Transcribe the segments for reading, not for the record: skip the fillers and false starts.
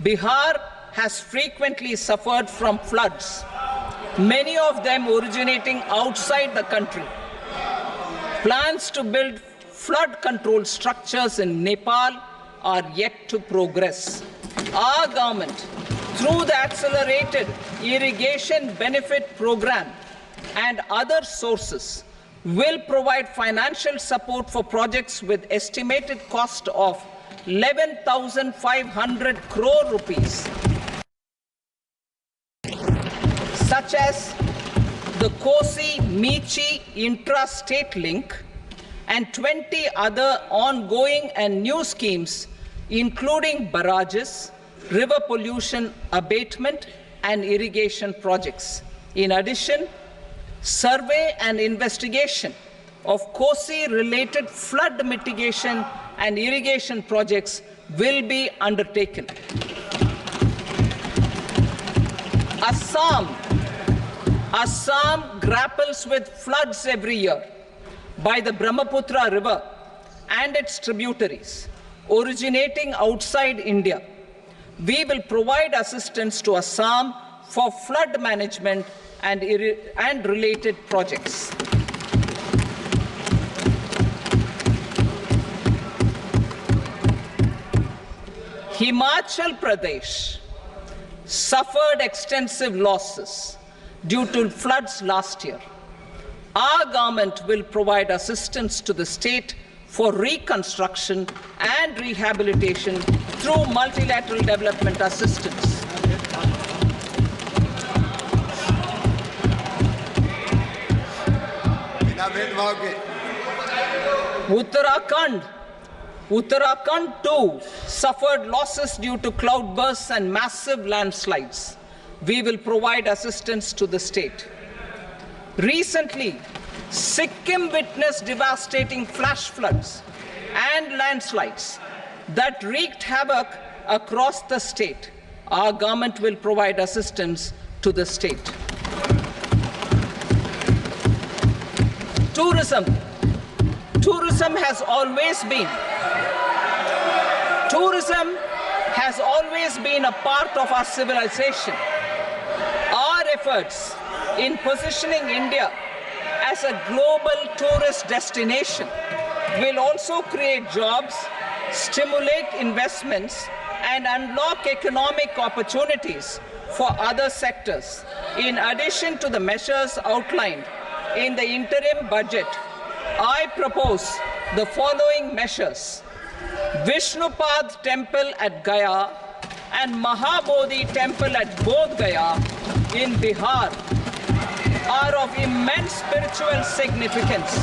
Bihar has frequently suffered from floods, many of them originating outside the country. Plans to build flood control structures in Nepal are yet to progress. Our government, through the Accelerated Irrigation Benefit Program and other sources, will provide financial support for projects with estimated cost of 11,500 crore rupees, such as the Kosi-Michi intra-state link and 20 other ongoing and new schemes, including barrages, river pollution abatement, and irrigation projects. In addition, survey and investigation of Kosi-related flood mitigation and irrigation projects will be undertaken. Assam grapples with floods every year by the Brahmaputra River and its tributaries originating outside India. We will provide assistance to Assam for flood management and related projects. Himachal Pradesh suffered extensive losses due to floods last year. Our government will provide assistance to the state for reconstruction and rehabilitation through multilateral development assistance. Uttarakhand too suffered losses due to cloudbursts and massive landslides. We will provide assistance to the state. Recently, Sikkim witnessed devastating flash floods and landslides that wreaked havoc across the state. Our government will provide assistance to the state. Tourism has always been a part of our civilization. Our efforts in positioning India as a global tourist destination will also create jobs, stimulate investments, and unlock economic opportunities for other sectors. In addition to the measures outlined in the interim budget, I propose the following measures. Vishnupad Temple at Gaya and Mahabodhi Temple at Bodh Gaya in Bihar are of immense spiritual significance.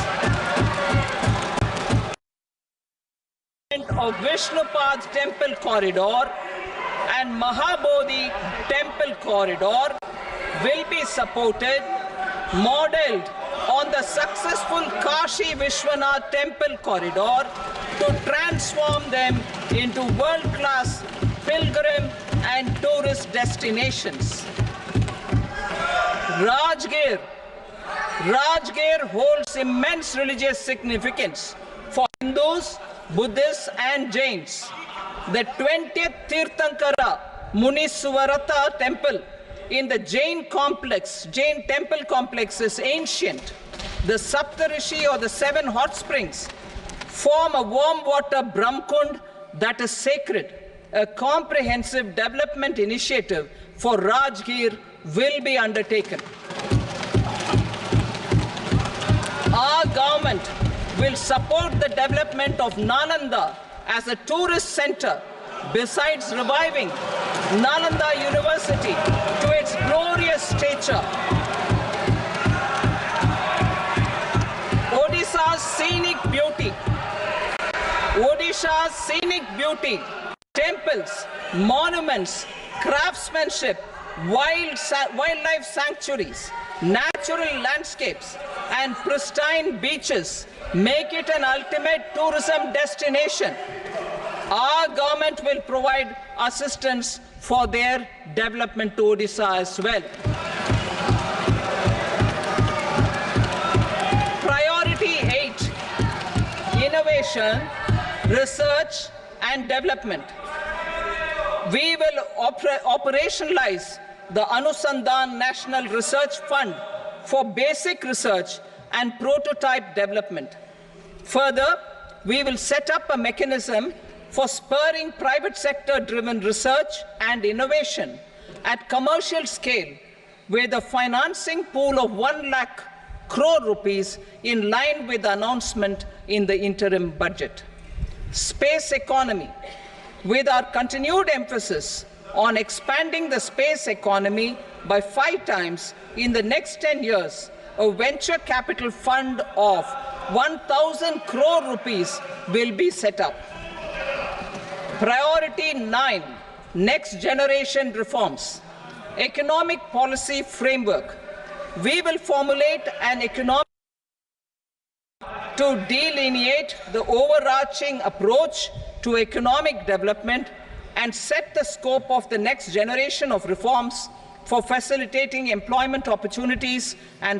Of Vishnupad Temple corridor and Mahabodhi Temple corridor will be supported, modeled on the successful Kashi Vishwanath Temple corridor, to transform them into world-class pilgrim and tourist destinations. Rajgir holds immense religious significance for Hindus, Buddhists and Jains. The 20th Tirthankara Muniswarata temple in the Jain temple complex is ancient. The Saptarishi, or the 7 hot springs, form a warm water Brahmkund that is sacred. A comprehensive development initiative for Rajgir will be undertaken. Our government will support the development of Nalanda as a tourist center, besides reviving Nalanda University to its glorious stature. Odisha's scenic beauty, temples, monuments, craftsmanship, wildlife sanctuaries, natural landscapes, and pristine beaches make it an ultimate tourism destination. Our government will provide assistance for their development to Odisha as well. Priority 8, innovation, research and development. We will operationalize the Anusandhan National Research Fund for basic research and prototype development. Further, we will set up a mechanism for spurring private sector-driven research and innovation at commercial scale, with a financing pool of 1 lakh crore rupees in line with the announcement in the interim budget. Space economy. With our continued emphasis on expanding the space economy by 5 times in the next 10 years, a venture capital fund of 1,000 crore rupees will be set up. Priority 9, next generation reforms. Economic policy framework. We will formulate an economic to delineate the overarching approach to economic development and set the scope of the next generation of reforms for facilitating employment opportunities and